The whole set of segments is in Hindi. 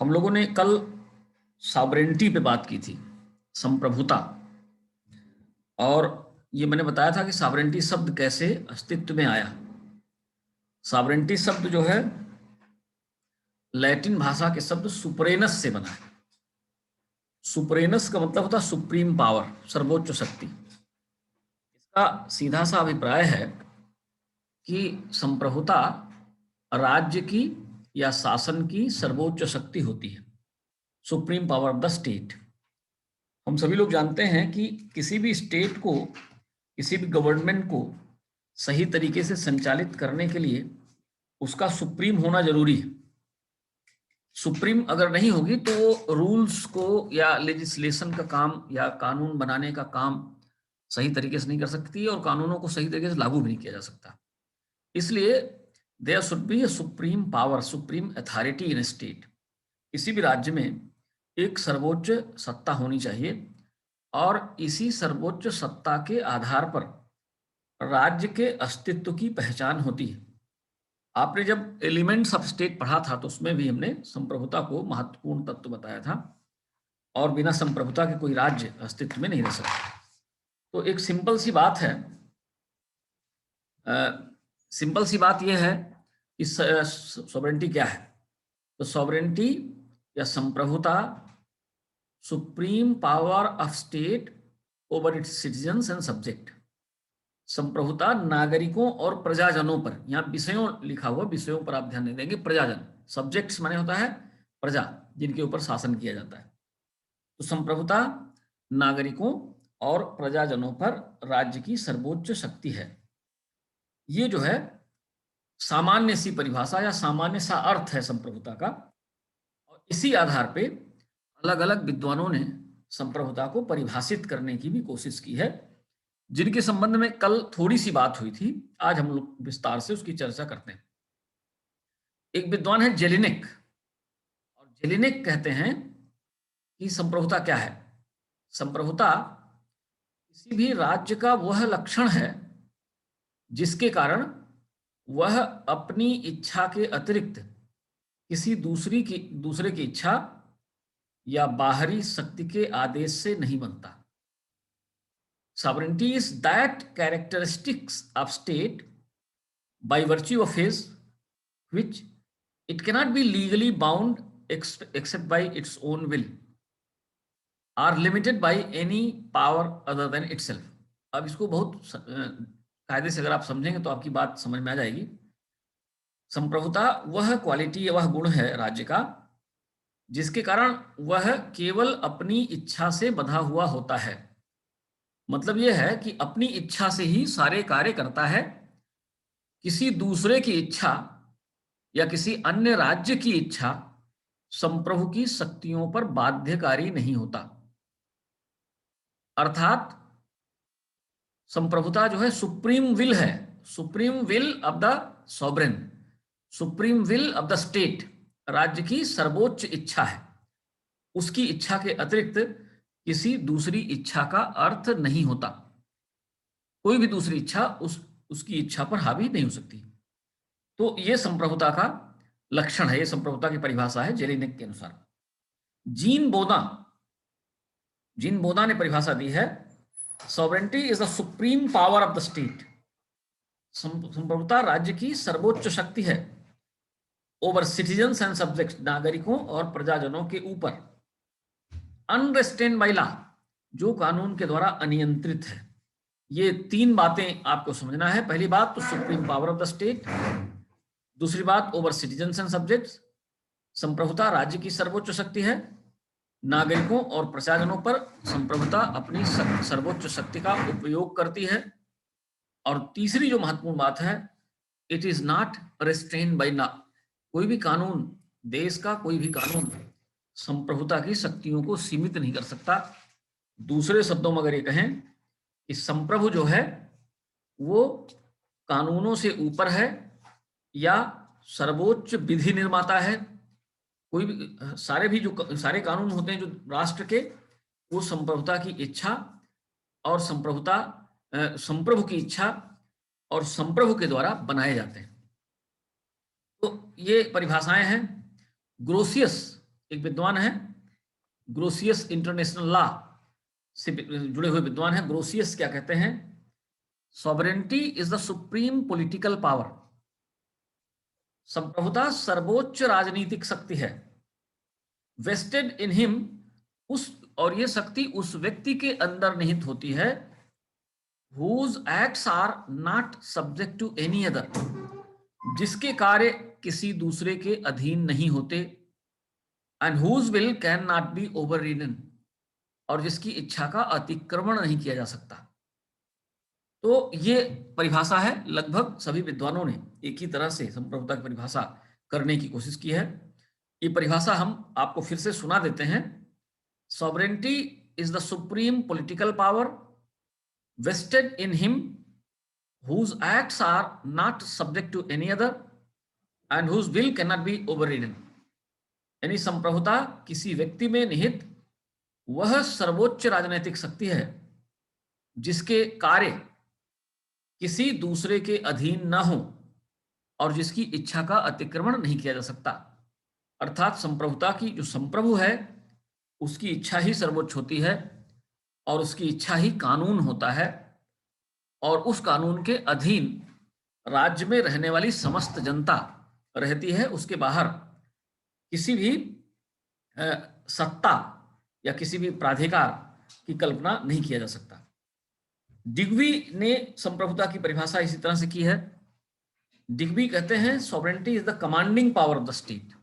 हम लोगों ने कल सॉवरेनिटी पे बात की थी, संप्रभुता। और ये मैंने बताया था कि सॉवरेनिटी शब्द कैसे अस्तित्व में आया। सॉवरेनिटी शब्द जो है लैटिन भाषा के शब्द सुपरेनस से बना है। सुपरेनस का मतलब होता है सुप्रीम पावर, सर्वोच्च शक्ति। इसका सीधा सा अभिप्राय है कि संप्रभुता राज्य की या शासन की सर्वोच्च शक्ति होती है, supreme power of the state. हम सभी लोग जानते हैं कि किसी भी स्टेट को, किसी भी गवर्नमेंट को सही तरीके से संचालित करने के लिए उसका सुप्रीम होना जरूरी है। सुप्रीम अगर नहीं होगी तो वो रूल्स को या लेजिस्लेशन का काम या कानून बनाने का काम सही तरीके से नहीं कर सकती और कानूनों को सही तरीके से लागू भी नहीं किया जा सकता। इसलिए there should be a supreme power, supreme authority in state. किसी भी राज्य में एक सर्वोच्च सत्ता होनी चाहिए और इसी सर्वोच्च सत्ता के आधार पर राज्य के अस्तित्व की पहचान होती है। आपने जब एलिमेंट्स ऑफ स्टेट पढ़ा था तो उसमें भी हमने संप्रभुता को महत्वपूर्ण तत्व बताया था और बिना संप्रभुता के कोई राज्य अस्तित्व में नहीं रह सकता। तो एक सिंपल सी बात है, सिंपल सी बात यह है कि सॉवरेनिटी क्या है। तो सॉवरेनिटी या संप्रभुता supreme power of state over it's citizens and subject. संप्रभुता नागरिकों और प्रजाजनों पर, यहाँ विषयों लिखा हुआ, विषयों पर आप ध्यान नहीं देंगे। प्रजाजन, सब्जेक्ट्स माने होता है प्रजा, जिनके ऊपर शासन किया जाता है। तो संप्रभुता नागरिकों और प्रजाजनों पर राज्य की सर्वोच्च शक्ति है। ये जो है सामान्य सी परिभाषा या सामान्य सा अर्थ है संप्रभुता का। और इसी आधार पे अलग अलग विद्वानों ने संप्रभुता को परिभाषित करने की भी कोशिश की है, जिनके संबंध में कल थोड़ी सी बात हुई थी। आज हम लोग विस्तार से उसकी चर्चा करते हैं। एक विद्वान है जेलिनेक, और जेलिनेक कहते हैं कि संप्रभुता क्या है। संप्रभुता किसी भी राज्य का वह लक्षण है जिसके कारण वह अपनी इच्छा के अतिरिक्त किसी दूसरे की इच्छा या बाहरी शक्ति के आदेश से नहीं बनता। Sovereignty is that characteristics of state by virtue of his which it cannot be legally bound except by its own will or limited by any power other than itself। अब इसको बहुत कायदे से अगर आप समझेंगे तो आपकी बात समझ में आ जाएगी। संप्रभुता वह क्वालिटी, वह गुण है राज्य का जिसके कारण वह केवल अपनी इच्छा से बंधा हुआ होता है। मतलब यह है कि अपनी इच्छा से ही सारे कार्य करता है, किसी दूसरे की इच्छा या किसी अन्य राज्य की इच्छा संप्रभु की शक्तियों पर बाध्यकारी नहीं होता। अर्थात संप्रभुता जो है सुप्रीम विल है, supreme will of the sovereign, supreme will of the state. राज्य की सर्वोच्च इच्छा है, उसकी इच्छा के अतिरिक्त किसी दूसरी इच्छा का अर्थ नहीं होता। कोई भी दूसरी इच्छा उसकी इच्छा पर हावी नहीं हो सकती। तो यह संप्रभुता का लक्षण है, यह संप्रभुता की परिभाषा है जेलिनेक के अनुसार। जीन बोना ने परिभाषा दी है, sovereignty is the supreme power of the state. संप्रभुता राज्य की सर्वोच्च शक्ति है ओवर सिटीजन्स एंड सब्जेक्ट्स, नागरिकों और प्रजाजनों के ऊपर, अनरेस्ट्रेन्ड बाय लॉ, जो कानून के द्वारा अनियंत्रित है। ये तीन बातें आपको समझना है। पहली बात तो supreme power of the state, दूसरी बात ओवर सिटीजन्स एंड सब्जेक्ट्स, संप्रभुता राज्य की सर्वोच्च शक्ति है, नागरिकों और प्रजाजनों पर संप्रभुता अपनी सर्वोच्च शक्ति का उपयोग करती है। और तीसरी जो महत्वपूर्ण बात है, it is not restrained by law. कोई भी कानून, देश का कोई भी कानून संप्रभुता की शक्तियों को सीमित नहीं कर सकता। दूसरे शब्दों में अगर ये कहें कि संप्रभु जो है वो कानूनों से ऊपर है या सर्वोच्च विधि निर्माता है। कोई भी सारे कानून होते हैं जो राष्ट्र के, वो संप्रभुता की इच्छा और संप्रभु की इच्छा और संप्रभु के द्वारा बनाए जाते हैं। तो ये परिभाषाएं हैं। ग्रोसियस एक विद्वान है ग्रोसियस, इंटरनेशनल लॉ से जुड़े हुए विद्वान है। ग्रोसियस क्या कहते हैं? Sovereignty is the supreme political power. संप्रभुता सर्वोच्च राजनीतिक शक्ति है। वेस्टेड इन हिम, उस, और ये शक्ति उस व्यक्ति के अंदर निहित होती है, whose acts are not subject to any other, जिसके कार्य किसी दूसरे के अधीन नहीं होते, and whose will can not be overridden, और जिसकी इच्छा का अतिक्रमण नहीं किया जा सकता। तो ये परिभाषा है, लगभग सभी विद्वानों ने एक ही तरह से संप्रभुता की परिभाषा करने की कोशिश की है। ये परिभाषा हम आपको फिर से सुना देते हैं। Sovereignty is the supreme political power vested in him whose acts are not subject to any other and whose will cannot be overridden। यानी संप्रभुता किसी व्यक्ति में निहित वह सर्वोच्च राजनीतिक शक्ति है जिसके कार्य किसी दूसरे के अधीन न हो और जिसकी इच्छा का अतिक्रमण नहीं किया जा सकता। अर्थात संप्रभुता की जो संप्रभु है उसकी इच्छा ही सर्वोच्च होती है और उसकी इच्छा ही कानून होता है, और उस कानून के अधीन राज्य में रहने वाली समस्त जनता रहती है। उसके बाहर किसी भी सत्ता या किसी भी प्राधिकार की कल्पना नहीं किया जा सकता। डिग्बी ने संप्रभुता की परिभाषा इसी तरह से की है। डिग्बी कहते हैं sovereignty is the commanding power of the state.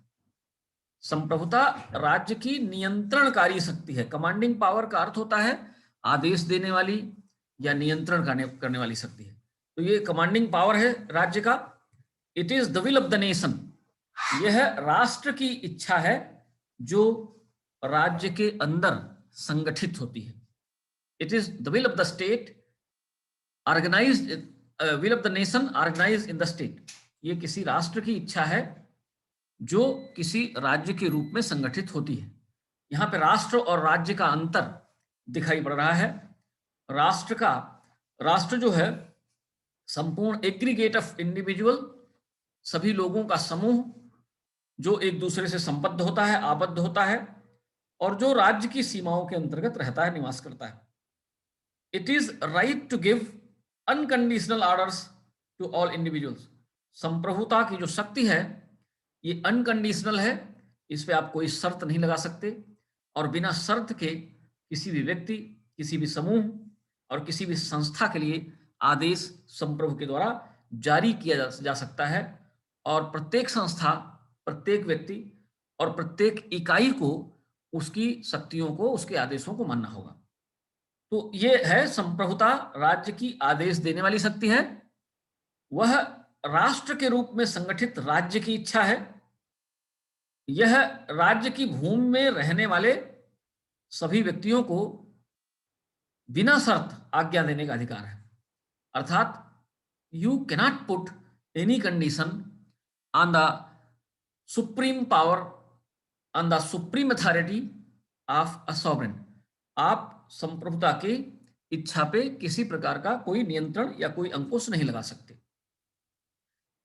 संप्रभुता राज्य की नियंत्रणकारी शक्ति है। कमांडिंग पावर का अर्थ होता है आदेश देने वाली या नियंत्रण करने वाली शक्ति है। तो ये कमांडिंग पावर है राज्य का। It is the will of the nation, यह राष्ट्र की इच्छा है जो राज्य के अंदर संगठित होती है। It is the will of the state organised, will of the nation organised in the state. ये किसी राष्ट्र की इच्छा है जो किसी राज्य के रूप में संगठित होती है। यहाँ पे राष्ट्र और राज्य का अंतर दिखाई पड़ रहा है। राष्ट्र जो है संपूर्ण एग्रीगेट ऑफ इंडिविजुअल, सभी लोगों का समूह जो एक दूसरे से संबद्ध होता है, आबद्ध होता है, और जो राज्य की सीमाओं के अंतर्गत रहता है, निवास करता है। It is right to give unconditional orders to all individuals. संप्रभुता की जो शक्ति है ये अनकंडीशनल है, इस पे आप कोई शर्त नहीं लगा सकते, और बिना शर्त के किसी भी व्यक्ति, किसी भी समूह और किसी भी संस्था के लिए आदेश संप्रभु के द्वारा जारी किया जा सकता है, और प्रत्येक संस्था, प्रत्येक व्यक्ति और प्रत्येक इकाई को उसकी शक्तियों को, उसके आदेशों को मानना होगा। तो ये है संप्रभुता, राज्य की आदेश देने वाली शक्ति है। वह राष्ट्र के रूप में संगठित राज्य की इच्छा है। यह राज्य की भूमि में रहने वाले सभी व्यक्तियों को बिना शर्त आज्ञा देने का अधिकार है। अर्थात you cannot put any condition on the supreme power, on the supreme authority of a sovereign. आप संप्रभुता की इच्छा पे किसी प्रकार का कोई नियंत्रण या कोई अंकुश नहीं लगा सकते।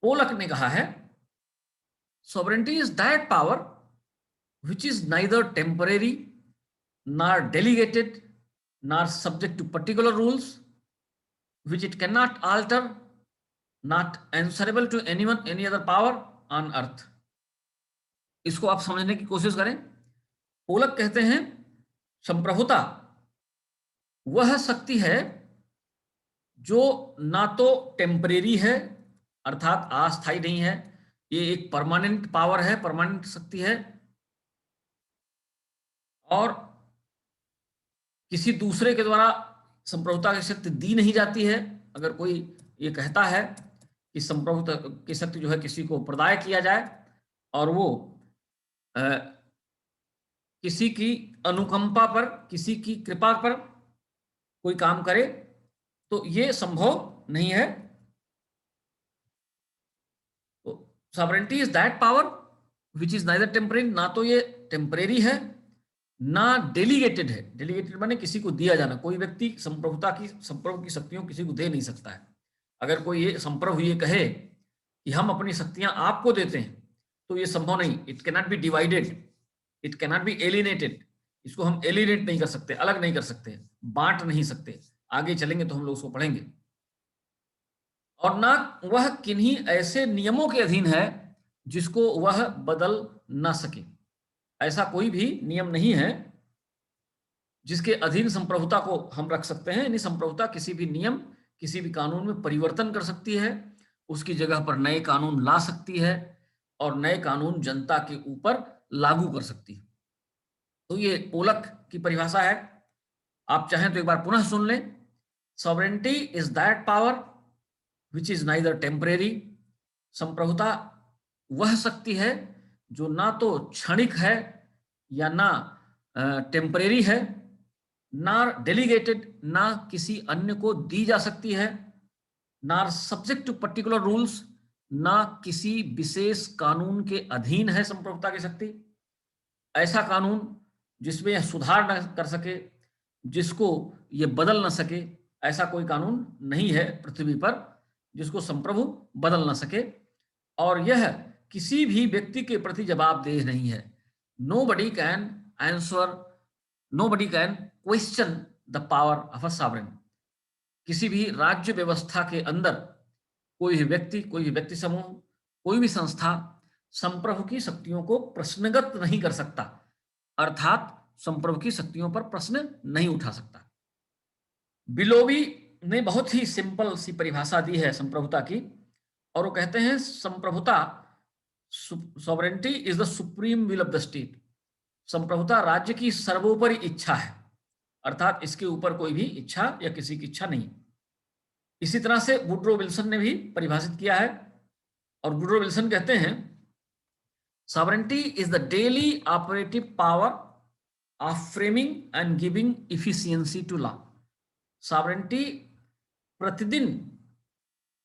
पोलक ने कहा है sovereignty is that power which is neither temporary nor delegated nor subject to particular rules, which it cannot alter, not answerable to anyone, any other power on earth। इसको आप समझने की कोशिश करें। पोलक कहते हैं संप्रभुता वह शक्ति है जो ना तो टेम्परेरी है, अर्थात अस्थायी नहीं है, ये एक परमानेंट पावर है, परमानेंट शक्ति है, और किसी दूसरे के द्वारा संप्रभुता की शक्ति दी नहीं जाती है। अगर कोई ये कहता है कि संप्रभुता की शक्ति जो है किसी को प्रदाय किया जाए और वो किसी की अनुकंपा पर, किसी की कृपा पर कोई काम करे, तो ये संभव नहीं है। Sovereignty is that power which is neither temporary, ना तो ये टेम्परेरी है ना डेलीगेटेड है। डेलीगेटेड माने किसी को दिया जाना। कोई व्यक्ति संप्रभु की शक्तियों किसी को दे नहीं सकता है। अगर कोई ये संप्रभु ये कहे कि हम अपनी शक्तियां आपको देते हैं तो ये संभव नहीं। It can not be divided, it cannot be alienated, इसको हम एलिनेट नहीं कर सकते, अलग नहीं कर सकते, बांट नहीं सकते, आगे चलेंगे तो हम लोग उसको पढ़ेंगे। और ना वह किन्हीं ऐसे नियमों के अधीन है जिसको वह बदल ना सके। ऐसा कोई भी नियम नहीं है जिसके अधीन संप्रभुता को हम रख सकते हैं। यानी संप्रभुता किसी भी नियम, किसी भी कानून में परिवर्तन कर सकती है, उसकी जगह पर नए कानून ला सकती है और नए कानून जनता के ऊपर लागू कर सकती है। तो ये पोलक की परिभाषा है। आप चाहें तो एक बार पुनः सुन लें। Sovereignty is that power which is neither temporary. संप्रभुता वह शक्ति है जो ना तो क्षणिक है या ना टेम्परेरी है, ना डेलीगेटेड, ना किसी अन्य को दी जा सकती है, ना सब्जेक्ट टू पर्टिकुलर रूल्स, ना किसी विशेष कानून के अधीन है संप्रभुता की शक्ति। ऐसा कानून जिसमें यह सुधार न कर सके, जिसको ये बदल न सके, ऐसा कोई कानून नहीं है पृथ्वी पर जिसको संप्रभु बदल न सके। और यह किसी भी व्यक्ति के प्रति जवाबदेह नहीं है। Nobody can answer, nobody can question the power of a sovereign. किसी भी राज्य व्यवस्था के अंदर कोई भी व्यक्ति, कोई भी व्यक्ति समूह, कोई भी संस्था संप्रभु की शक्तियों को प्रश्नगत नहीं कर सकता, अर्थात संप्रभु की शक्तियों पर प्रश्न नहीं उठा सकता। बिलोवी ने बहुत ही सिंपल सी परिभाषा दी है संप्रभुता की, और वो कहते हैं संप्रभुता, sovereignty is the supreme will of the state. संप्रभुता राज्य की सर्वोपरि इच्छा है, अर्थात इसके ऊपर कोई भी इच्छा या किसी की इच्छा नहीं। इसी तरह से वुड्रो विल्सन ने भी परिभाषित किया है, और वुड्रो विल्सन कहते हैं sovereignty is the daily operative power of framing and giving efficiency to law. Sovereignty प्रतिदिन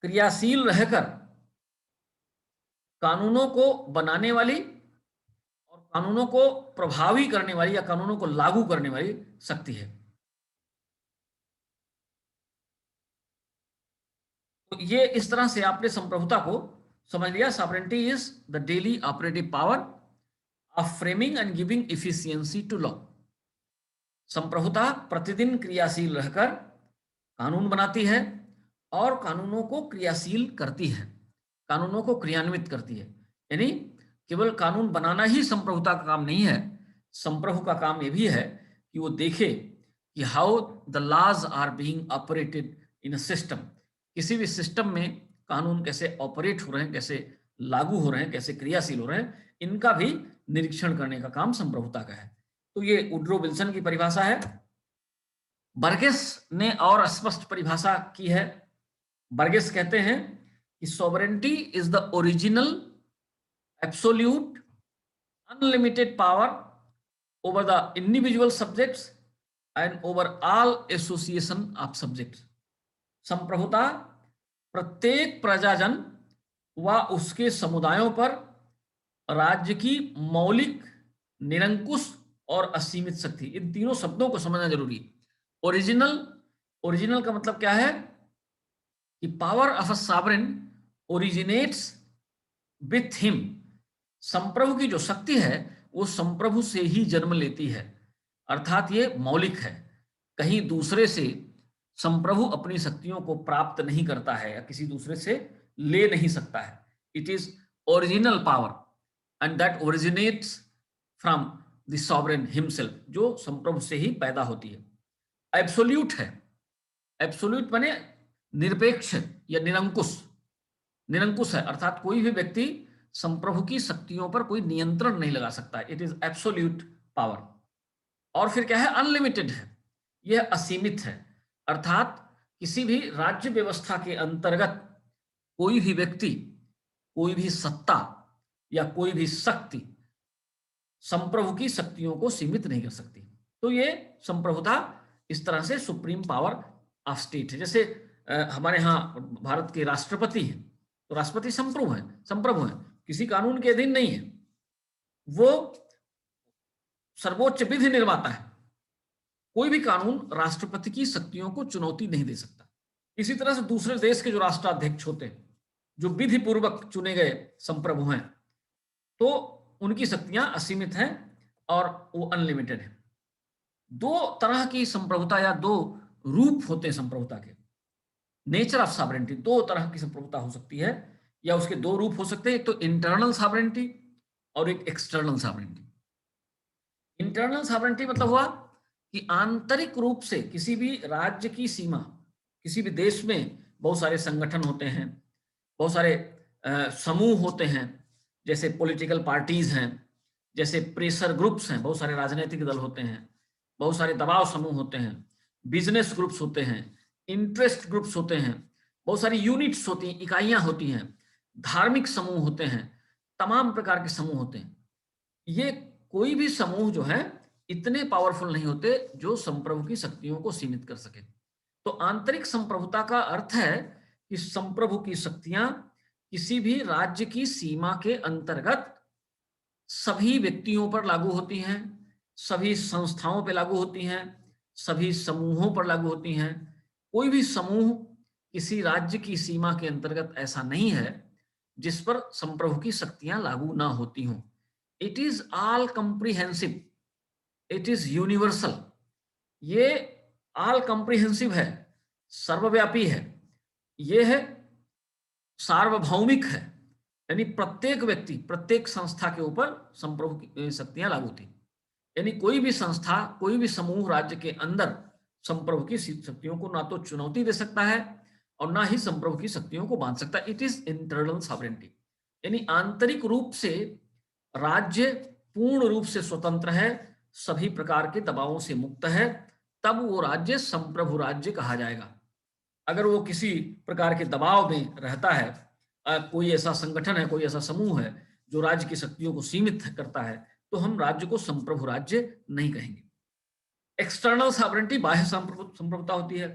क्रियाशील रहकर कानूनों को बनाने वाली और कानूनों को प्रभावी करने वाली या कानूनों को लागू करने वाली शक्ति है। तो ये इस तरह से आपने संप्रभुता को समझ लिया। Sovereignty is the daily operative power of framing and giving efficiency to law. संप्रभुता प्रतिदिन क्रियाशील रहकर कानून बनाती है और कानूनों को क्रियाशील करती है, कानूनों को क्रियान्वित करती है। यानी केवल कानून बनाना ही संप्रभुता का काम नहीं है, संप्रभु का काम यह भी है कि वो देखे कि how the laws are being operated in a system. किसी भी सिस्टम में कानून कैसे ऑपरेट हो रहे हैं, कैसे लागू हो रहे हैं, कैसे क्रियाशील हो रहे हैं, इनका भी निरीक्षण करने का काम संप्रभुता का है। तो ये वुड्रो विल्सन की परिभाषा है। बर्गेस ने और स्पष्ट परिभाषा की है। बर्गेस कहते हैं कि sovereignty is the original absolute unlimited power over the individual subjects and over all association of subjects. संप्रभुता प्रत्येक प्रजाजन व उसके समुदायों पर राज्य की मौलिक, निरंकुश और असीमित शक्ति। इन तीनों शब्दों को समझना जरूरी है। ओरिजिनल, ओरिजिनल का मतलब क्या है कि power of a sovereign originates with him. संप्रभु की जो शक्ति है वो संप्रभु से ही जन्म लेती है, अर्थात ये मौलिक है। कहीं दूसरे से संप्रभु अपनी शक्तियों को प्राप्त नहीं करता है या किसी दूसरे से ले नहीं सकता है। It is original power and that originates from the sovereign himself, जो संप्रभु से ही पैदा होती है। एब्सोल्यूट है, एब्सोल्यूट माने निरपेक्ष या निरंकुश, निरंकुश है, अर्थात कोई भी व्यक्ति संप्रभु की शक्तियों पर कोई नियंत्रण नहीं लगा सकता। It is absolute power. और फिर क्या है, अनलिमिटेड है, यह असीमित है, अर्थात किसी भी राज्य व्यवस्था के अंतर्गत कोई भी व्यक्ति, कोई भी सत्ता या कोई भी शक्ति संप्रभु की शक्तियों को सीमित नहीं कर सकती। तो ये संप्रभुता इस तरह से सुप्रीम पावर ऑफ स्टेट है। जैसे हमारे यहाँ भारत के राष्ट्रपति हैं, तो राष्ट्रपति संप्रभु हैं, संप्रभु हैं, किसी कानून के अधीन नहीं है, वो सर्वोच्च विधि निर्माता है। कोई भी कानून राष्ट्रपति की शक्तियों को चुनौती नहीं दे सकता। इसी तरह से दूसरे देश के जो राष्ट्राध्यक्ष होते हैं, जो विधि पूर्वक चुने गए संप्रभु हैं, तो उनकी शक्तियां असीमित हैं और वो अनलिमिटेड है। दो तरह की संप्रभुता या दो रूप होते हैं संप्रभुता के। नेचर ऑफ सॉवरेंटी, दो तरह की संप्रभुता हो सकती है या उसके दो रूप हो सकते हैं, एक तो इंटरनल सॉवरेंटी और एक एक्सटर्नल सॉवरेंटी। इंटरनल सॉवरेंटी मतलब हुआ कि आंतरिक रूप से किसी भी राज्य की सीमा, किसी भी देश में बहुत सारे संगठन होते हैं, बहुत सारे समूह होते हैं, जैसे पॉलिटिकल पार्टीज हैं, जैसे प्रेशर ग्रुप्स हैं, बहुत सारे राजनीतिक दल होते हैं, बहुत सारे दबाव समूह होते हैं, बिजनेस ग्रुप्स होते हैं, इंटरेस्ट ग्रुप्स होते हैं, बहुत सारी यूनिट्स होती हैं, इकाइयां होती हैं, धार्मिक समूह होते हैं, तमाम प्रकार के समूह होते हैं। ये कोई भी समूह जो है इतने पावरफुल नहीं होते जो संप्रभु की शक्तियों को सीमित कर सके। तो आंतरिक संप्रभुता का अर्थ है कि संप्रभु की शक्तियां किसी भी राज्य की सीमा के अंतर्गत सभी व्यक्तियों पर लागू होती हैं, सभी संस्थाओं पर लागू होती हैं, सभी समूहों पर लागू होती हैं। कोई भी समूह किसी राज्य की सीमा के अंतर्गत ऐसा नहीं है जिस पर संप्रभु की शक्तियां लागू ना होती हों। It is all comprehensive, it is universal. ये ऑल कंप्रीहेंसिव है, सर्वव्यापी है, ये है सार्वभौमिक है, यानी प्रत्येक व्यक्ति, प्रत्येक संस्था के ऊपर संप्रभु की शक्तियां लागू थी। यानी कोई भी संस्था, कोई भी समूह राज्य के अंदर संप्रभु की शक्तियों को ना तो चुनौती दे सकता है और ना ही संप्रभु की शक्तियों को बांध सकता है। इट इज इंटरनल सॉवरेंटी, यानी आंतरिक रूप से राज्य पूर्ण रूप से स्वतंत्र है, सभी प्रकार के दबावों से मुक्त है, तब वो राज्य संप्रभु राज्य कहा जाएगा। अगर वो किसी प्रकार के दबाव में रहता है, कोई ऐसा संगठन है, कोई ऐसा समूह है जो राज्य की शक्तियों को सीमित करता है, तो हम राज्य को संप्रभु राज्य नहीं कहेंगे। एक्सटर्नल सॉवरेंटी बाह्य संप्रभुता होती है।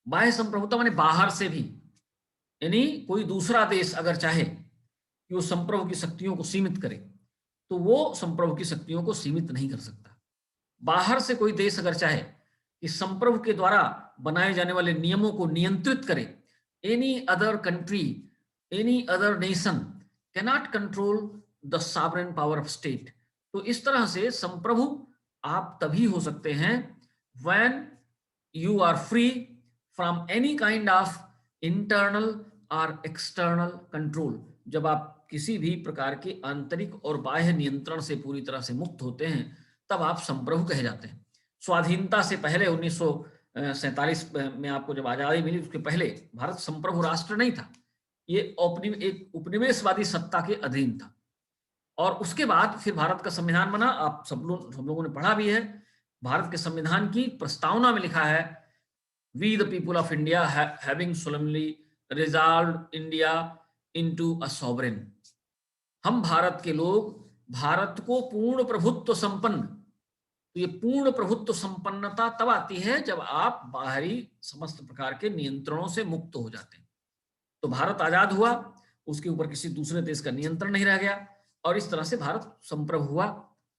बाह्य संप्रभुता माने बाहर से भी, यानी कोई दूसरा देश अगर चाहे कि वो संप्रभु की शक्तियों को सीमित करे तो वो संप्रभु की शक्तियों को सीमित नहीं कर सकता। बाहर से कोई देश अगर चाहे कि संप्रभु के द्वारा बनाए जाने वाले नियमों को नियंत्रित करे, any other country, any other nation cannot control the sovereign power of state. तो इस तरह से संप्रभु आप तभी हो सकते हैं when you are free from any kind of internal और एक्सटर्नल कंट्रोल। जब आप किसी भी प्रकार के आंतरिक और बाह्य नियंत्रण से पूरी तरह से मुक्त होते हैं, तब आप संप्रभु कहे जाते हैं। स्वाधीनता से पहले 1947 में आपको जब आजादी मिली, उसके पहले भारत संप्रभु राष्ट्र नहीं था, ये एक उपनिवेशवादी सत्ता के अधीन था। और उसके बाद फिर भारत का संविधान बना। आप सब लोगों ने पढ़ा भी है, भारत के संविधान की प्रस्तावना में लिखा है, we the people of India having solemnly resolved India into a sovereign. हम भारत के लोग भारत को पूर्ण प्रभुत्व संपन्न। तो ये पूर्ण प्रभुत्व संपन्नता तब आती है जब आप बाहरी समस्त प्रकार के नियंत्रणों से मुक्त हो जाते हैं। तो भारत आजाद हुआ, उसके ऊपर किसी दूसरे देश का नियंत्रण नहीं रह गया, और इस तरह से भारत संप्रभु हुआ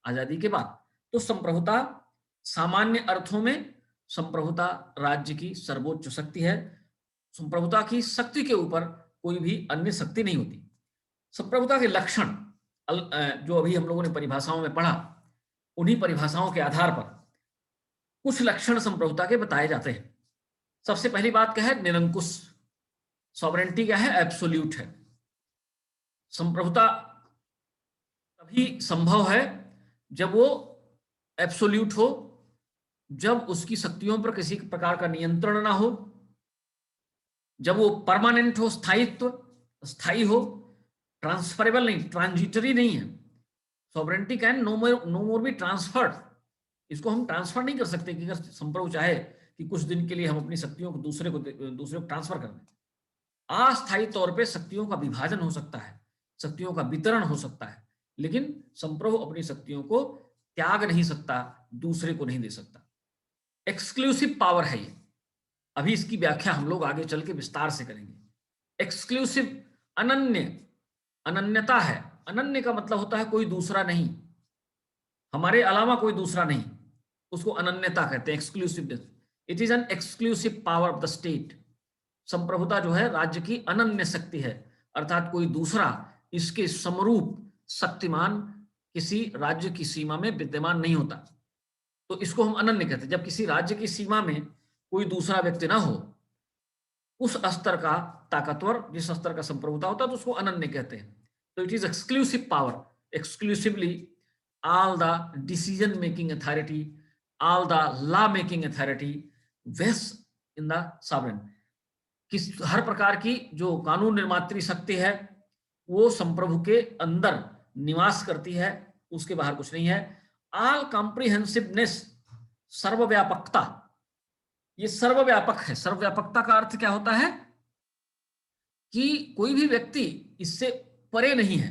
आजादी के बाद। तो संप्रभुता सामान्य अर्थों में संप्रभुता राज्य की सर्वोच्च शक्ति है। संप्रभुता की शक्ति के ऊपर कोई भी अन्य शक्ति नहीं होती। संप्रभुता के लक्षण जो अभी हम लोगों ने परिभाषाओं में पढ़ा, उन्हीं परिभाषाओं के आधार पर कुछ लक्षण संप्रभुता के बताए जाते हैं। सबसे पहली बात क्या है? निरंकुश। सॉवरेंटी क्या है? एब्सोल्यूट है। संप्रभुता तभी संभव है जब वो एब्सोल्यूट हो, जब उसकी शक्तियों पर किसी प्रकार का नियंत्रण ना हो, जब वो परमानेंट हो, स्थायी हो, ट्रांसफरेबल नहीं, ट्रांजिटरी नहीं है। Sovereignty can no more be transferred. इसको हम ट्रांसफर नहीं कर सकते कि अगर संप्रभु चाहे कि कुछ दिन के लिए हम अपनी शक्तियों को दूसरे को ट्रांसफर कर दें। अस्थायी तौर पे शक्तियों का विभाजन हो सकता है, शक्तियों का वितरण हो सकता है, लेकिन संप्रभु अपनी शक्तियों को त्याग नहीं सकता, दूसरे को नहीं दे सकता। एक्सक्लूसिव पावर है ये। अभी इसकी व्याख्या हम लोग आगे चल के विस्तार से करेंगे। एक्सक्लूसिव, अनन्य, अनन्यता है। अनन्य का मतलब होता है कोई दूसरा नहीं, हमारे अलावा कोई दूसरा नहीं, उसको अनन्यता कहते हैं, exclusiveness. It is an exclusive power of the state. संप्रभुता जो है राज्य की अनन्य शक्ति है, अर्थात कोई दूसरा इसके समरूप शक्तिमान किसी राज्य की सीमा में विद्यमान नहीं होता, तो इसको हम अनन्य कहते हैं। जब किसी राज्य की सीमा में कोई दूसरा व्यक्ति ना हो, उस स्तर का ताकतवर, जिस स्तर का संप्रभुता होता है, तो उसको अनन्य कहते हैं। तो it is exclusive power, exclusively all the decision making authority, all the law making authority vests in the sovereign. हर प्रकार की जो कानून निर्मात्री शक्ति है वो संप्रभु के अंदर निवास करती है, उसके बाहर कुछ नहीं है। ऑल कॉम्प्रिहेंसिवनेस, सर्वव्यापकता, ये सर्वव्यापक है। सर्वव्यापकता का अर्थ क्या होता है कि कोई भी व्यक्ति इससे परे नहीं है।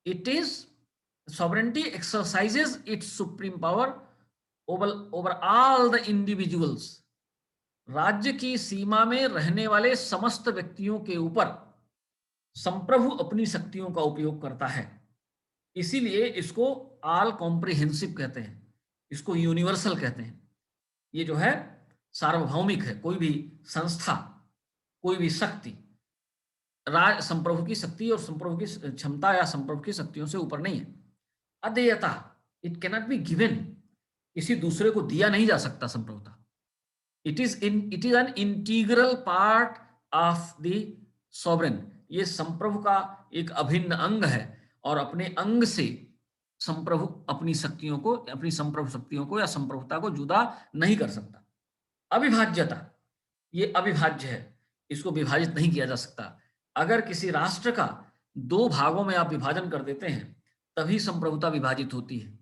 It is sovereignty exercises its supreme power over all the individuals. राज्य की सीमा में रहने वाले समस्त व्यक्तियों के ऊपर संप्रभु अपनी शक्तियों का उपयोग करता है। इसीलिए इसको ऑल कॉम्प्रिहेंसिव कहते हैं, इसको यूनिवर्सल कहते हैं। ये जो है सार्वभौमिक है, कोई भी संस्था, कोई भी शक्ति संप्रभु की शक्ति और संप्रभु की क्षमता या संप्रभु की शक्तियों से ऊपर नहीं है। अदेयता, इट कैनॉट बी गिवन, किसी दूसरे को दिया नहीं जा सकता संप्रभुता। It is an integral part of the sovereign, ये संप्रभु का एक अभिन्न अंग है और अपने अंग से संप्रभु अपनी शक्तियों को, अपनी संप्रभु शक्तियों को या संप्रभुता को जुदा नहीं कर सकता। अविभाज्यता, ये अविभाज्य है, इसको विभाजित नहीं किया जा सकता। अगर किसी राष्ट्र का दो भागों में आप विभाजन कर देते हैं तभी संप्रभुता विभाजित होती है।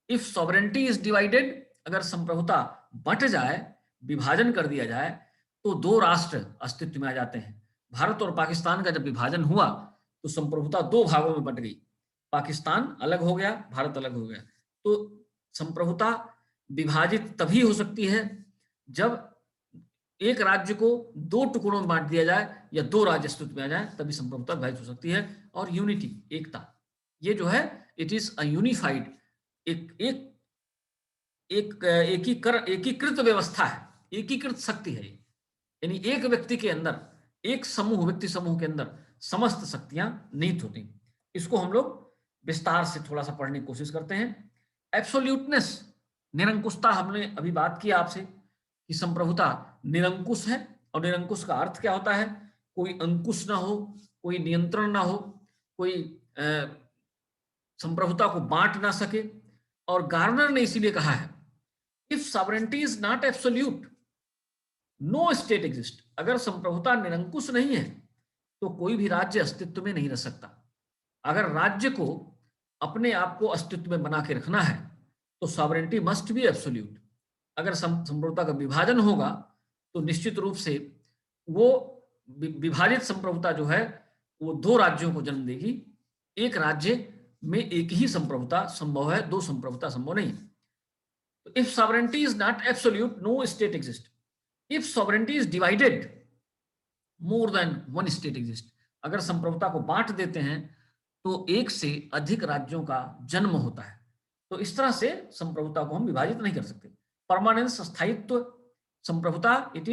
इफ सॉवरेंटी इज डिवाइडेड, अगर संप्रभुता बंट जाए, विभाजन कर दिया जाए, तो दो राष्ट्र अस्तित्व में आ जाते हैं। भारत और पाकिस्तान का जब विभाजन हुआ तो संप्रभुता दो भागों में बंट गई, पाकिस्तान अलग हो गया, भारत अलग हो गया। तो संप्रभुता विभाजित तभी हो सकती है जब एक राज्य को दो टुकड़ों में बांट दिया जाए या दो राज्य अस्तित्व में आ जाए, तभी संप्रभुता विभाजित हो सकती है। और यूनिटी, एकता, ये जो है इट इज अ यूनिफाइड, एकीकृत व्यवस्था है, एकीकृत शक्ति है। यानी एक व्यक्ति के अंदर, एक समूह, व्यक्ति समूह के अंदर समस्त शक्तियां निहित होती। इसको हम लोग विस्तार से थोड़ा सा पढ़ने की कोशिश करते हैं। एब्सोल्यूटनेस, निरंकुशता, हमने अभी बात की आपसे कि संप्रभुता निरंकुश है। और निरंकुश का अर्थ क्या होता है? कोई अंकुश ना हो, कोई नियंत्रण ना हो, कोई संप्रभुता को बांट ना सके। और गार्नर ने इसीलिए कहा है, if sovereignty is not absolute, no state exist. अगर संप्रभुता निरंकुश नहीं है तो कोई भी राज्य अस्तित्व में नहीं रह सकता। अगर राज्य को अपने आप को अस्तित्व में बना के रखना है तो सॉवरेंटी मस्ट बी एब्सोल्यूट। अगर संप्रभुता का विभाजन होगा तो निश्चित रूप से वो विभाजित संप्रभुता जो है वो दो राज्यों को जन्म देगी। एक राज्य में एक ही संप्रभुता संभव है, दो संप्रभुता संभव नहीं। तो if sovereignty is not absolute, no state exist. If sovereignty is divided, more than one state exist. अगर संप्रभुता को बांट देते हैं तो एक से अधिक राज्यों का जन्म होता है। तो इस तरह से संप्रभुता को हम विभाजित नहीं कर सकते। परमानेंस, स्थायित्व, संप्रभुता इट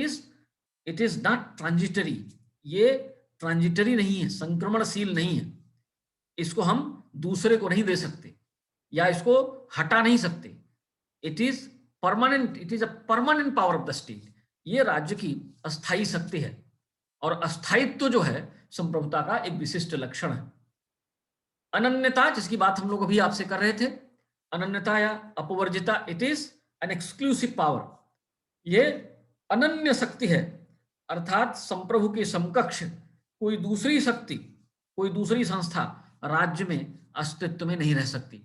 इज नॉट ट्रांजिटरी, ये ट्रांजिटरी नहीं है, संक्रमणशील नहीं है। इसको हम दूसरे को नहीं दे सकते या इसको हटा नहीं सकते। It is permanent, it is a permanent power of the state. ये राज्य की अस्थायी शक्ति है और अस्थायित्व जो है संप्रभुता का एक विशिष्ट लक्षण है। अनन्यता, जिसकी बात हम लोग अभी आपसे कर रहे थे, अनन्यता या अपवर्जिता, it is an exclusive power. ये अनन्य शक्ति है, अर्थात संप्रभु के समकक्ष कोई दूसरी शक्ति, कोई दूसरी संस्था राज्य में अस्तित्व में नहीं रह सकती।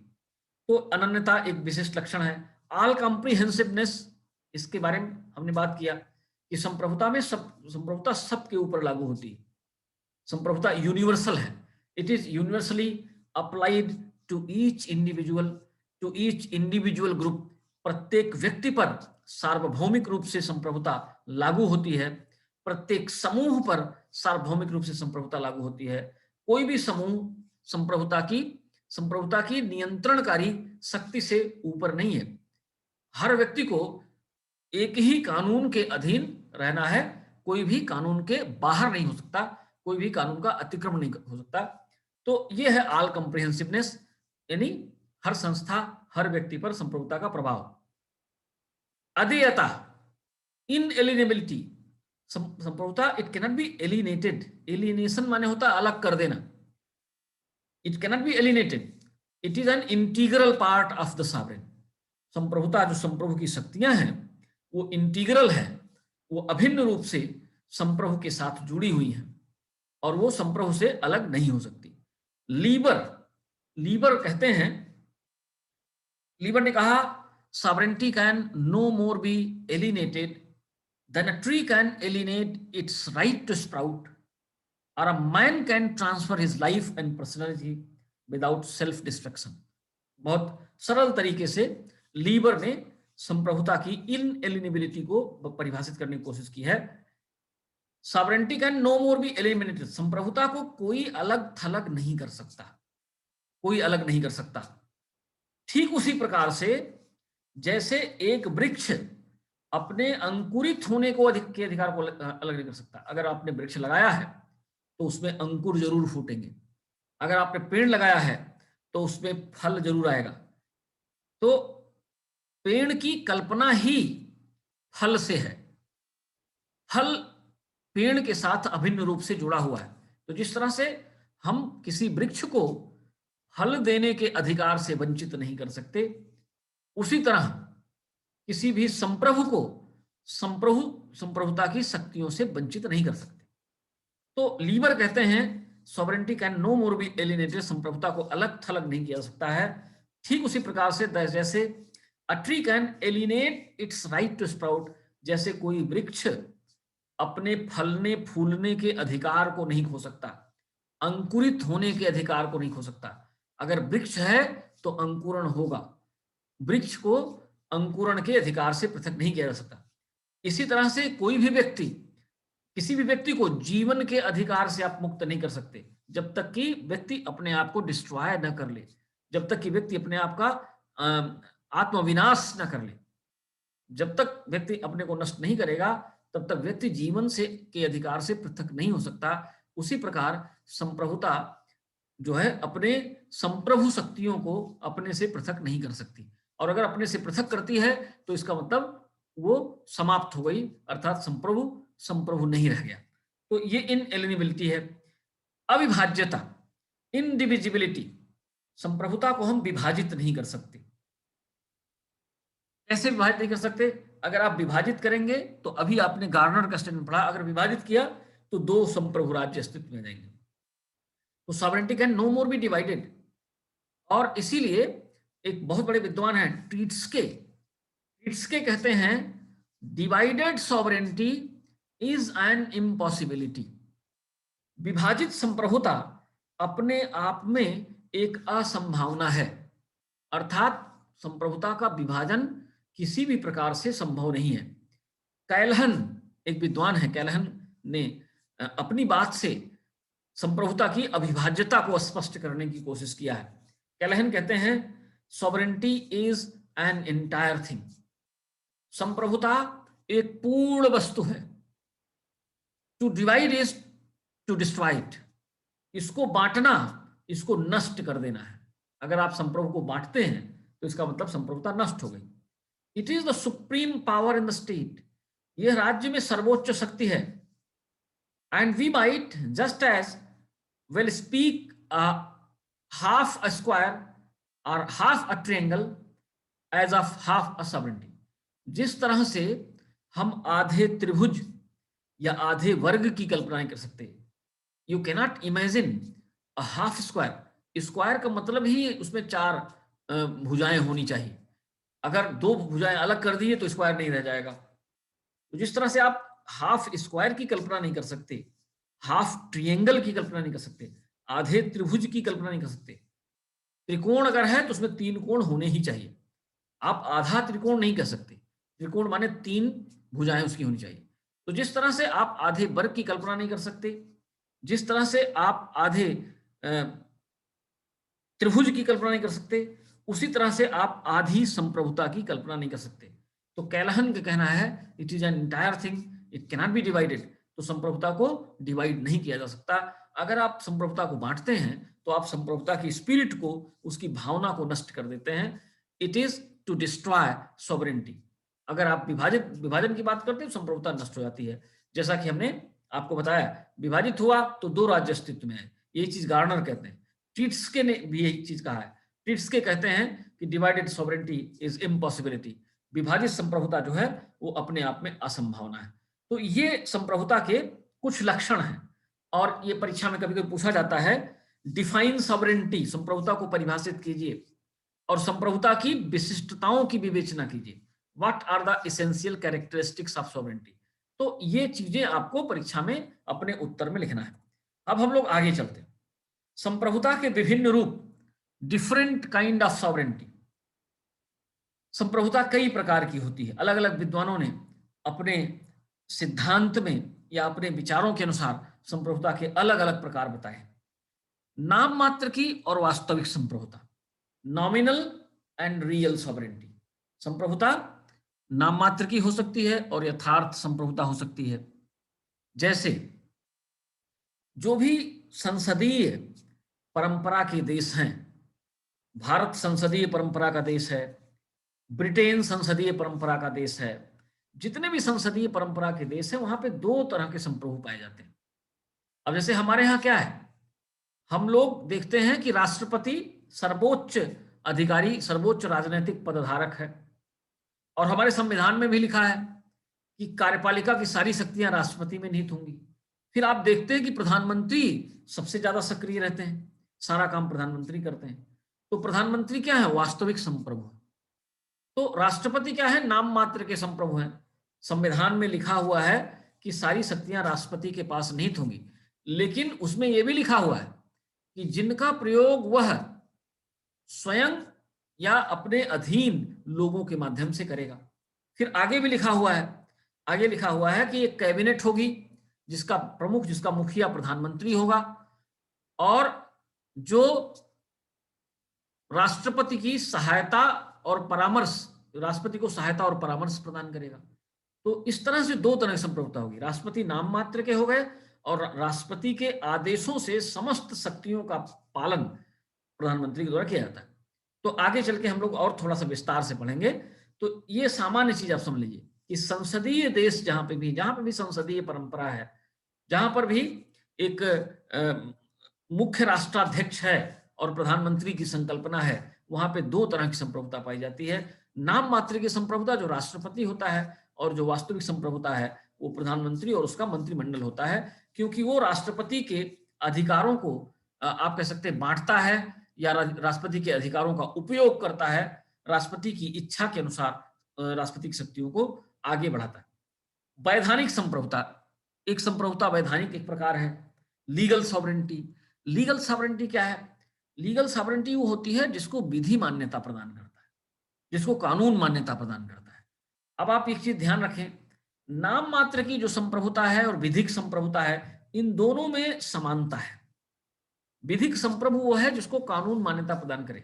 तो अनन्यता एक विशिष्ट लक्षण है। ऑल कॉम्प्रिहेंसिवनेस, इसके बारे में हमने बात किया कि संप्रभुता में संप्रभुता सबके ऊपर लागू होती है। संप्रभुता यूनिवर्सल है, it is universally applied to each individual group. प्रत्येक व्यक्ति पर सार्वभौमिक रूप से संप्रभुता लागू होती है, प्रत्येक समूह पर सार्वभौमिक रूप से संप्रभुता लागू होती है। कोई भी समूह संप्रभुता की नियंत्रणकारी शक्ति से ऊपर नहीं है। हर व्यक्ति को एक ही कानून के अधीन रहना है, कोई भी कानून के बाहर नहीं हो सकता, कोई भी कानून का अतिक्रमण नहीं हो सकता। तो ये है ऑल कॉम्प्रिहेंसिवनेस। यानी हर संस्था, हर व्यक्ति पर संप्रभुता का प्रभाव। अदेयता, इनएलिनेबिलिटी, संप्रभुता it cannot be alienated. Alienation माने होता है अलग कर देना। It cannot be alienated, it is an integral part of the sovereign. संप्रभुता, जो संप्रभु की शक्तियां हैं, वो इंटीग्रल है, वो अभिन्न रूप से संप्रभु के साथ जुड़ी हुई हैं और वो संप्रभु से अलग नहीं हो सकती। लीबर, लीबर कहते हैं, लीबर ने कहा sovereignty can no more be alienated than a tree can alienate its right to sprout, or a man can transfer his life and personality without self destruction। बहुत सरल तरीके से लीबर ने संप्रभुता की इनएलिनेबिलिटी को परिभाषित करने की कोशिश की है। Sovereignty can no more be eliminated, संप्रभुता को कोई अलग थलग नहीं कर सकता, कोई अलग नहीं कर सकता। ठीक उसी प्रकार से जैसे एक वृक्ष अपने अंकुरित होने को के अधिकार को अलग नहीं कर सकता। अगर आपने वृक्ष लगाया है तो उसमें अंकुर जरूर फूटेंगे, अगर आपने पेड़ लगाया है तो उसमें फल जरूर आएगा। तो पेड़ की कल्पना ही फल से है, फल पेड़ के साथ अभिन्न रूप से जुड़ा हुआ है। तो जिस तरह से हम किसी वृक्ष को फल देने के अधिकार से वंचित नहीं कर सकते, उसी तरह किसी भी संप्रभु को संप्रभुता की शक्तियों से वंचित नहीं कर सकते। तो लीबर कहते हैं sovereignty can no more be alienated, संप्रभुता को अलग थलग नहीं किया जा सकता है। ठीक उसी प्रकार से जैसे a tree can alienate its right to sprout, जैसे कोई वृक्ष अपने फलने फूलने के अधिकार को नहीं खो सकता, अंकुरित होने के अधिकार को नहीं खो सकता। अगर वृक्ष है तो अंकुरण होगा, वृक्ष को अंकुरण के अधिकार से पृथक नहीं किया जा सकता। इसी तरह से कोई भी व्यक्ति, किसी भी व्यक्ति को जीवन के अधिकार से आप मुक्त नहीं कर सकते जब तक कि व्यक्ति अपने आप को डिस्ट्रॉय न कर ले, जब तक कि व्यक्ति अपने आप का आत्मविनाश न कर ले। जब तक व्यक्ति अपने को नष्ट नहीं करेगा तब तक व्यक्ति जीवन से के अधिकार से पृथक नहीं हो सकता। उसी प्रकार संप्रभुता जो है अपने संप्रभु शक्तियों को अपने से पृथक नहीं कर सकती, और अगर अपने से पृथक करती है तो इसका मतलब वो समाप्त हो गई, अर्थात संप्रभु नहीं रह गया। तो ये इनएलिनेबिलिटी है। अविभाज्यता, इनडिविजिबिलिटी, संप्रभुता को हम विभाजित नहीं कर सकते। कैसे विभाजित नहीं कर सकते? अगर आप विभाजित करेंगे तो अभी आपने गार्नर का स्टेटमेंट पढ़ा, अगर विभाजित किया तो दो संप्रभु राज्य अस्तित्व में जाएंगे। तो sovereignty can no more be divided. और इसीलिए एक बहुत बड़े विद्वान हैं ट्रीट्स्के, ट्रीट्स्के कहते हैं divided sovereignty is an impossibility. विभाजित संप्रभुता अपने आप में एक असंभावना है, अर्थात संप्रभुता का विभाजन किसी भी प्रकार से संभव नहीं है। कैलहन एक विद्वान है, कैलहन ने अपनी बात से संप्रभुता की अविभाज्यता को स्पष्ट करने की कोशिश किया है। कैलहन कहते हैं sovereignty is an entire thing, संप्रभुता एक पूर्ण वस्तु है। To divide is to destroy it, इसको बांटना, इसको नष्ट कर देना है। अगर आप संप्रभु को बांटते हैं तो इसका मतलब संप्रभुता नष्ट हो गई। It is the supreme power in the state, यह राज्य में सर्वोच्च शक्ति है। And we might just as well speak half a square or half a triangle as of half a sovereignty. जिस तरह से हम आधे त्रिभुज या आधे वर्ग की कल्पना नहीं कर सकते, you cannot imagine a half square. Square का मतलब ही उसमें चार भुजाएं होनी चाहिए, अगर दो भुजाएं अलग कर दिए तो स्क्वायर नहीं रह जाएगा। तो जिस तरह से आप हाफ स्क्वायर की कल्पना नहीं कर सकते, हाफ ट्रायंगल की कल्पना नहीं कर सकते, आधे त्रिभुज की कल्पना नहीं कर सकते। त्रिकोण अगर है तो उसमें तीन कोण होने ही चाहिए, आप आधा त्रिकोण नहीं कह सकते। त्रिकोण माने तीन भुजाएं उसकी होनी चाहिए। तो जिस तरह से आप आधे वर्ग की कल्पना नहीं कर सकते, जिस तरह से आप आधे त्रिभुज की कल्पना नहीं कर सकते, उसी तरह से आप आधी संप्रभुता की कल्पना नहीं कर सकते। तो कैलहन का कहना है it is an entire thing, it cannot be divided. तो संप्रभुता को डिवाइड नहीं किया जा सकता। अगर आप संप्रभुता को बांटते हैं तो आप संप्रभुता की स्पिरिट को, उसकी भावना को नष्ट कर देते हैं। It is to destroy sovereignty. अगर आप विभाजन की बात करते हैं, संप्रभुता नष्ट हो जाती है। जैसा कि हमने आपको बताया, विभाजित हुआ तो दो राज्य अस्तित्व में है, यही चीज गार्नर कहते हैं। ट्रीट्स्के ने भी यही चीज कहा है। ट्रीट्स्के कहते हैं कि डिवाइडेड सॉवरेंटी इज इम्पॉसिबिलिटी, विभाजित संप्रभुता जो है वो अपने आप में असंभावना है। तो ये संप्रभुता के कुछ लक्षण हैं, और ये परीक्षा में कभी कभी पूछा जाता है, डिफाइन सॉवरेंटी, संप्रभुता को परिभाषित कीजिए और संप्रभुता की विशिष्टताओं की विवेचना कीजिए। What are the essential characteristics of sovereignty. तो ये चीजें आपको परीक्षा में अपने उत्तर में लिखना है। अब हम लोग आगे चलते हैं। संप्रभुता के विभिन्न रूप, डिफरेंट काइंड ऑफ सॉवरेंटी। संप्रभुता कई प्रकार की होती है। अलग अलग विद्वानों ने अपने सिद्धांत में या अपने विचारों के अनुसार संप्रभुता के अलग अलग प्रकार बताए। नाम मात्र की और वास्तविक संप्रभुता, नॉमिनल एंड रियल सॉवरेंटी। संप्रभुता नाम मात्र की हो सकती है और यथार्थ संप्रभुता हो सकती है। जैसे जो भी संसदीय परंपरा के देश हैं, भारत संसदीय परंपरा का देश है, ब्रिटेन संसदीय परंपरा का देश है, जितने भी संसदीय परंपरा के देश हैं वहां पे दो तरह के संप्रभु पाए जाते हैं। अब जैसे हमारे यहाँ क्या है, हम लोग देखते हैं कि राष्ट्रपति सर्वोच्च अधिकारी, सर्वोच्च राजनीतिक पदधारक है, और हमारे संविधान में भी लिखा है कि कार्यपालिका की सारी शक्तियां राष्ट्रपति में निहित होंगी। फिर आप देखते हैं कि प्रधानमंत्री सबसे ज्यादा सक्रिय रहते हैं, सारा काम प्रधानमंत्री करते हैं। तो प्रधानमंत्री क्या है, वास्तविक संप्रभु। तो राष्ट्रपति क्या है, नाम मात्र के संप्रभु हैं। संविधान में लिखा हुआ है कि सारी शक्तियां राष्ट्रपति के पास निहित होंगी, लेकिन उसमें यह भी लिखा हुआ है कि जिनका प्रयोग वह स्वयं या अपने अधीन लोगों के माध्यम से करेगा। फिर आगे भी लिखा हुआ है, आगे लिखा हुआ है कि एक कैबिनेट होगी जिसका प्रमुख, जिसका मुखिया प्रधानमंत्री होगा, और जो राष्ट्रपति की सहायता और परामर्श, राष्ट्रपति को सहायता और परामर्श प्रदान करेगा। तो इस तरह से दो तरह की संप्रभुता होगी। राष्ट्रपति नाम मात्र के हो गए, और राष्ट्रपति के आदेशों से समस्त शक्तियों का पालन प्रधानमंत्री के द्वारा किया जाता है। तो आगे चल के हम लोग और थोड़ा सा विस्तार से पढ़ेंगे। तो ये सामान्य चीज आप समझ लीजिए कि संसदीय देश जहां पे भी संसदीय परंपरा है, जहां पर भी एक मुख्य राष्ट्राध्यक्ष है और प्रधानमंत्री की संकल्पना है, वहां पे दो तरह की संप्रभुता पाई जाती है। नाम मात्र की संप्रभुता जो राष्ट्रपति होता है, और जो वास्तविक संप्रभुता है वो प्रधानमंत्री और उसका मंत्रिमंडल होता है, क्योंकि वो राष्ट्रपति के अधिकारों को आप कह सकते हैं बांटता है, या राष्ट्रपति के अधिकारों का उपयोग करता है, राष्ट्रपति की इच्छा के अनुसार राष्ट्रपति की शक्तियों को आगे बढ़ाता है। वैधानिक संप्रभुता, एक संप्रभुता वैधानिक एक प्रकार है। लीगल सॉवरेंटी, लीगल सॉवरेंटी क्या है? लीगल सॉवरेंटी वो होती है जिसको विधि मान्यता प्रदान करता है, जिसको कानून मान्यता प्रदान करता है। अब आप एक चीज ध्यान रखें, नाम मात्र की जो संप्रभुता है और विधिक संप्रभुता है, इन दोनों में समानता है। विधिक संप्रभु वो है जिसको कानून मान्यता प्रदान करे।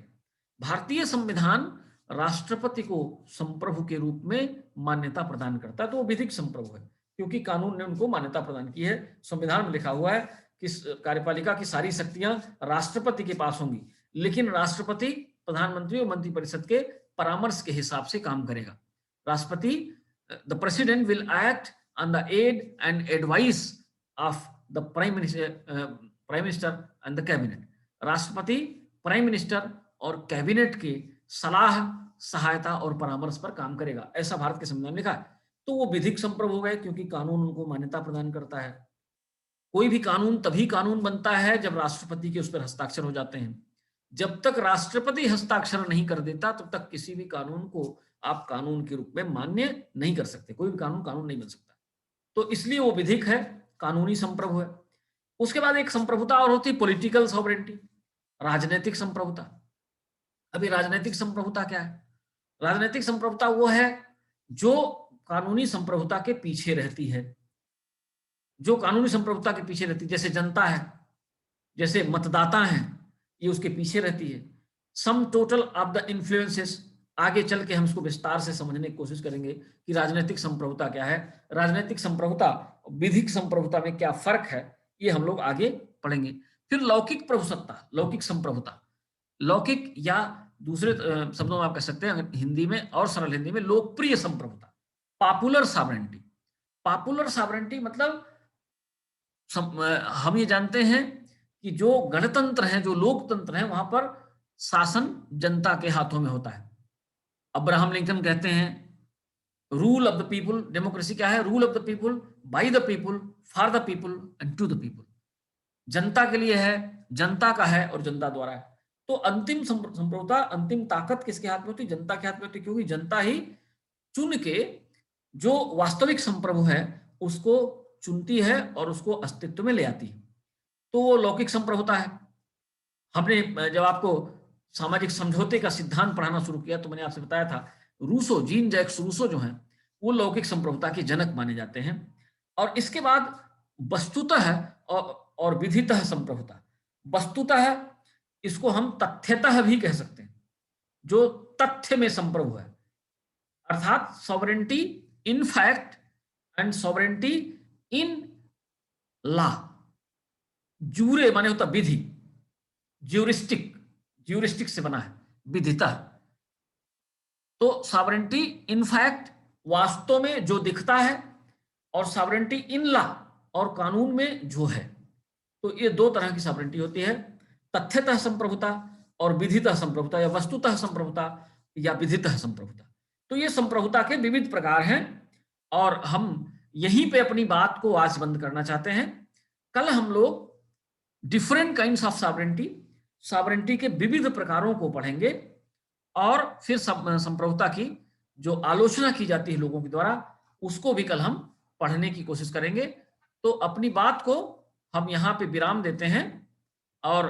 भारतीय संविधान राष्ट्रपति को संप्रभु के रूप में मान्यता प्रदान करता है, तो वो विधिक संप्रभु है, क्योंकि कानून ने उनको मान्यता प्रदान की है। संविधान में लिखा हुआ है कि कार्यपालिका की सारी शक्तियां राष्ट्रपति के पास होंगी, लेकिन राष्ट्रपति प्रधानमंत्री और मंत्रिपरिषद के परामर्श के हिसाब से काम करेगा। राष्ट्रपति, the president will act on the aid and advice of the prime minister and the cabinet. राष्ट्रपति प्राइम मिनिस्टर और कैबिनेट के सलाह, सहायता और परामर्श पर काम करेगा, ऐसा भारत के संविधान में लिखा है। तो वो विधिक संप्रभु हो गए, क्योंकि कानून उनको मान्यता प्रदान करता है। कोई भी कानून तभी कानून बनता है जब राष्ट्रपति के उस पर हस्ताक्षर हो जाते हैं। जब तक राष्ट्रपति हस्ताक्षर नहीं कर देता, तब तक किसी भी कानून को आप कानून के रूप में मान्य नहीं कर सकते। कोई भी कानून कानून नहीं बन सकता। तो इसलिए वो विधिक है, कानूनी संप्रभु है। उसके बाद एक संप्रभुता और होती है पॉलिटिकल सॉवरेंटी, राजनीतिक संप्रभुता। अभी राजनीतिक संप्रभुता क्या है? राजनीतिक संप्रभुता वो है जो कानूनी संप्रभुता के पीछे रहती है, जो कानूनी संप्रभुता के पीछे रहती है। जैसे जनता है, जैसे मतदाता हैं, ये उसके पीछे रहती है। Sum total of the influences, आगे चल के हम इसको विस्तार से समझने की कोशिश करेंगे कि राजनीतिक संप्रभुता क्या है, राजनीतिक संप्रभुता विधिक संप्रभुता में क्या फर्क है, ये हम लोग आगे पढ़ेंगे। फिर लौकिक प्रभुसत्ता, लौकिक संप्रभुता, लौकिक या दूसरे शब्दों में आप कह सकते हैं अगर हिंदी में और सरल हिंदी में लोकप्रिय संप्रभुता, पॉपुलर सॉवरेंटी। पॉपुलर सॉवरेंटी मतलब हम ये जानते हैं कि जो गणतंत्र है, जो लोकतंत्र है, वहां पर शासन जनता के हाथों में होता है। अब्राहम लिंकन कहते हैं rule of the people, democracy क्या है? Rule of the people, by the people, for the people and to the people. जनता के लिए है, जनता का है और जनता द्वारा है। तो अंतिम संप्रभुता, अंतिम ताकत किसके हाथ में होती है? जनता के हाथ में होती है, क्योंकि जनता ही चुन के जो वास्तविक संप्रभु है उसको चुनती है और उसको अस्तित्व में ले आती है। तो वो लौकिक संप्रभुता है। हमने जब आपको सामाजिक समझौते का सिद्धांत पढ़ाना शुरू किया तो मैंने आपसे बताया था रूसो, जीन जैक्स रूसो जो हैं वो लौकिक संप्रभुता के जनक माने जाते हैं। और इसके बाद वस्तुतः और विधितः संप्रभुता। वस्तुतः इसको हम तथ्यतः भी कह सकते हैं, जो तथ्य में संप्रभु है, अर्थात sovereignty in fact and sovereignty in law. Jure माने होता विधि, ज्यूरिस्टिक, ज्यूरिस्टिक से बना है, विधिता। तो सॉवरेंटी इन फैक्ट वास्तव में जो दिखता है, और सॉवरेंटी इन लॉ और कानून में जो है। तो ये दो तरह की सॉवरेंटी होती है, तथ्यतः संप्रभुता और विधितः संप्रभुता, या वस्तुतः संप्रभुता या विधितः संप्रभुता। तो ये संप्रभुता के विविध प्रकार हैं और हम यहीं पे अपनी बात को आज बंद करना चाहते हैं। कल हम लोग different kinds of sovereignty, sovereignty के विविध प्रकारों को पढ़ेंगे और फिर संप्रभुता की जो आलोचना की जाती है लोगों के द्वारा उसको भी कल हम पढ़ने की कोशिश करेंगे। तो अपनी बात को हम यहाँ पे विराम देते हैं और